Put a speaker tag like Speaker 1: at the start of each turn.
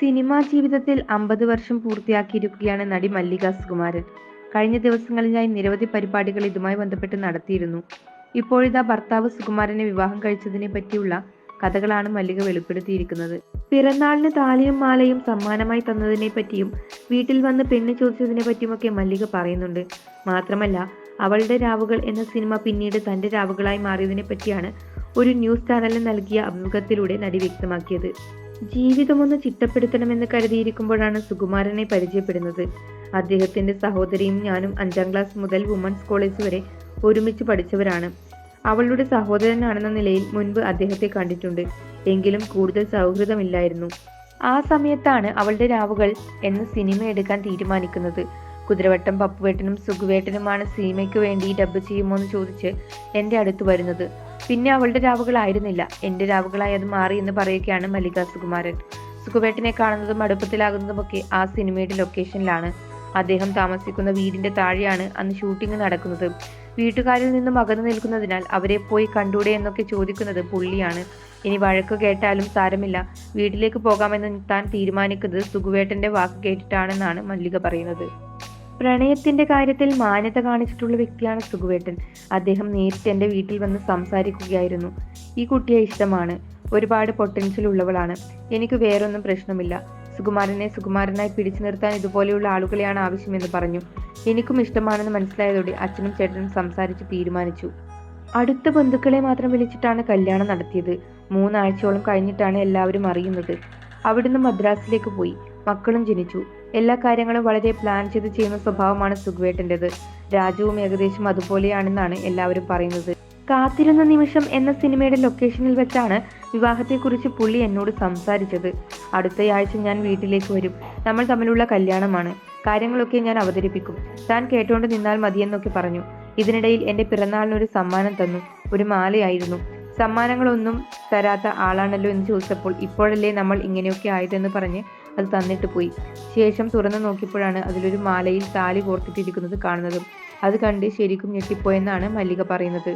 Speaker 1: Cinema ജീവിതത്തിൽ 50 വർഷം പൂർത്തിയാക്കിയിരിക്കുകയാണ് നടി മല്ലിക സുകുമാരൻ. കഴിഞ്ഞ ദിവസങ്ങളിലായി നിരവധി പരിപാടികൾ ഇതുമായി ബന്ധപ്പെട്ട് നടത്തിയിരുന്നു. ഇപ്പോഴിതാ ഭർത്താവ് സുകുമാരനെ വിവാഹം കഴിച്ചതിനെ പറ്റിയുള്ള കഥകളാണ് മല്ലിക വെളിപ്പെടുത്തിയിരിക്കുന്നത്. പിറന്നാളിന് താലിയും മാലയും സമ്മാനമായി തന്നതിനെ പറ്റിയും വീട്ടിൽ വന്ന് പെണ്ണ് ചോദിച്ചതിനെ പറ്റിയുമൊക്കെ മല്ലിക പറയുന്നുണ്ട്. മാത്രമല്ല, അവളുടെ രാവുകൾ എന്ന സിനിമ പിന്നീട് തന്റെ രാവുകളായി മാറിയതിനെ പറ്റിയാണ് ഒരു ന്യൂസ് ചാനലിന് നൽകിയ അഭിമുഖത്തിലൂടെ നടി വ്യക്തമാക്കിയത്. ജീവിതമൊന്ന് ചിട്ടപ്പെടുത്തണമെന്ന് കരുതിയിരിക്കുമ്പോഴാണ് സുകുമാരനെ പരിചയപ്പെടുന്നത്. അദ്ദേഹത്തിന്റെ സഹോദരിയും ഞാനും 5ാം ക്ലാസ് മുതൽ വുമൺസ് കോളേജ് വരെ ഒരുമിച്ച് പഠിച്ചവരാണ്. അവളുടെ സഹോദരനാണെന്ന നിലയിൽ മുൻപ് അദ്ദേഹത്തെ കണ്ടിട്ടുണ്ട്. എങ്കിലും കൂടുതൽ സൗഹൃദമില്ലായിരുന്നു. ആ സമയത്താണ് അവളുടെ രാവുകൾ എന്ന സിനിമ എടുക്കാൻ തീരുമാനിക്കുന്നത്. കുതിരവട്ടം പപ്പുവേട്ടനും സുഖുവേട്ടനുമാണ് സിനിമയ്ക്ക് വേണ്ടി ഡബ് ചെയ്യുമോയെന്ന് ചോദിച്ച് എൻ്റെ അടുത്ത് വരുന്നത്. പിന്നെ അവളുടെ രാവുകളായിരുന്നില്ല, എൻ്റെ രാവുകളായി അത് മാറി എന്ന് പറയുകയാണ് മല്ലിക സുകുമാരൻ. സുഖുവേട്ടനെ കാണുന്നതും അടുപ്പത്തിലാകുന്നതുമൊക്കെ ആ സിനിമയുടെ ലൊക്കേഷനിലാണ്. അദ്ദേഹം താമസിക്കുന്ന വീടിന്റെ താഴെയാണ് അന്ന് ഷൂട്ടിംഗ് നടക്കുന്നത്. വീട്ടുകാരിൽ നിന്നും അകന്നു നിൽക്കുന്നതിനാൽ അവരെ പോയി കണ്ടൂടെ എന്നൊക്കെ ചോദിക്കുന്നത് പുള്ളിയാണ്. ഇനി വഴക്ക് കേട്ടാലും സാരമില്ല, വീട്ടിലേക്ക് പോകാമെന്ന് താൻ തീരുമാനിക്കുന്നത് സുഖുവേട്ടന്റെ വാക്ക് കേട്ടിട്ടാണെന്നാണ് മല്ലിക പറയുന്നത്. പ്രണയത്തിന്റെ കാര്യത്തിൽ മാന്യത കാണിച്ചിട്ടുള്ള വ്യക്തിയാണ് സുഖുവേട്ടൻ. അദ്ദേഹം നേരിട്ട് എൻ്റെ വീട്ടിൽ വന്ന് സംസാരിക്കുകയായിരുന്നു. ഈ കുട്ടിയെ ഇഷ്ടമാണ്, ഒരുപാട് പൊട്ടൻഷ്യൽ ഉള്ളവളാണ്, എനിക്ക് വേറൊന്നും പ്രശ്നമില്ല, സുകുമാരനെ സുകുമാരനായി പിടിച്ചു നിർത്താൻ ഇതുപോലെയുള്ള ആളുകളെയാണ് ആവശ്യമെന്ന് പറഞ്ഞു. എനിക്കും ഇഷ്ടമാണെന്ന് മനസ്സിലായതോടെ അച്ഛനും ചേട്ടനും സംസാരിച്ച് തീരുമാനിച്ചു. അടുത്ത ബന്ധുക്കളെ മാത്രം വിളിച്ചിട്ടാണ് കല്യാണം നടത്തിയത്. 3 ആഴ്ചയോളം കഴിഞ്ഞിട്ടാണ് എല്ലാവരും അറിയുന്നത്. അവിടുന്ന് മദ്രാസിലേക്ക് പോയി, മക്കളും ജനിച്ചു. എല്ലാ കാര്യങ്ങളും വളരെ പ്ലാൻ ചെയ്ത് ചെയ്യുന്ന സ്വഭാവമാണ് സുഖുവേട്ടൻ്റെത്. രാജുവും ഏകദേശം അതുപോലെയാണെന്നാണ് എല്ലാവരും പറയുന്നത്. കാത്തിരുന്ന നിമിഷം എന്ന സിനിമയുടെ ലൊക്കേഷനിൽ വെച്ചാണ് വിവാഹത്തെക്കുറിച്ച് പുള്ളി എന്നോട് സംസാരിച്ചത്. അടുത്തയാഴ്ച ഞാൻ വീട്ടിലേക്ക് വരും, നമ്മൾ തമ്മിലുള്ള കല്യാണമാണ്, കാര്യങ്ങളൊക്കെ ഞാൻ അവതരിപ്പിക്കും, താൻ കേട്ടോണ്ട് നിന്നാൽ മതിയെന്നൊക്കെ പറഞ്ഞു. ഇതിനിടയിൽ എൻ്റെ പിറന്നാളിനൊരു സമ്മാനം തന്നു, ഒരു മാലയായിരുന്നു. സമ്മാനങ്ങളൊന്നും തരാത്ത ആളാണല്ലോ എന്ന് ചോദിച്ചപ്പോൾ ഇപ്പോഴല്ലേ നമ്മൾ ഇങ്ങനെയൊക്കെ ആയതെന്ന് പറഞ്ഞ് അത് തന്നിട്ട് പോയി. ശേഷം തുറന്നു നോക്കിയപ്പോഴാണ് അതിലൊരു മാലയിൽ താലി കോർത്തിട്ടിരിക്കുന്നത് കാണുന്നത്. അത് കണ്ട് ശരിക്കും ഞെട്ടിപ്പോയെന്നാണ് മല്ലിക പറയുന്നത്.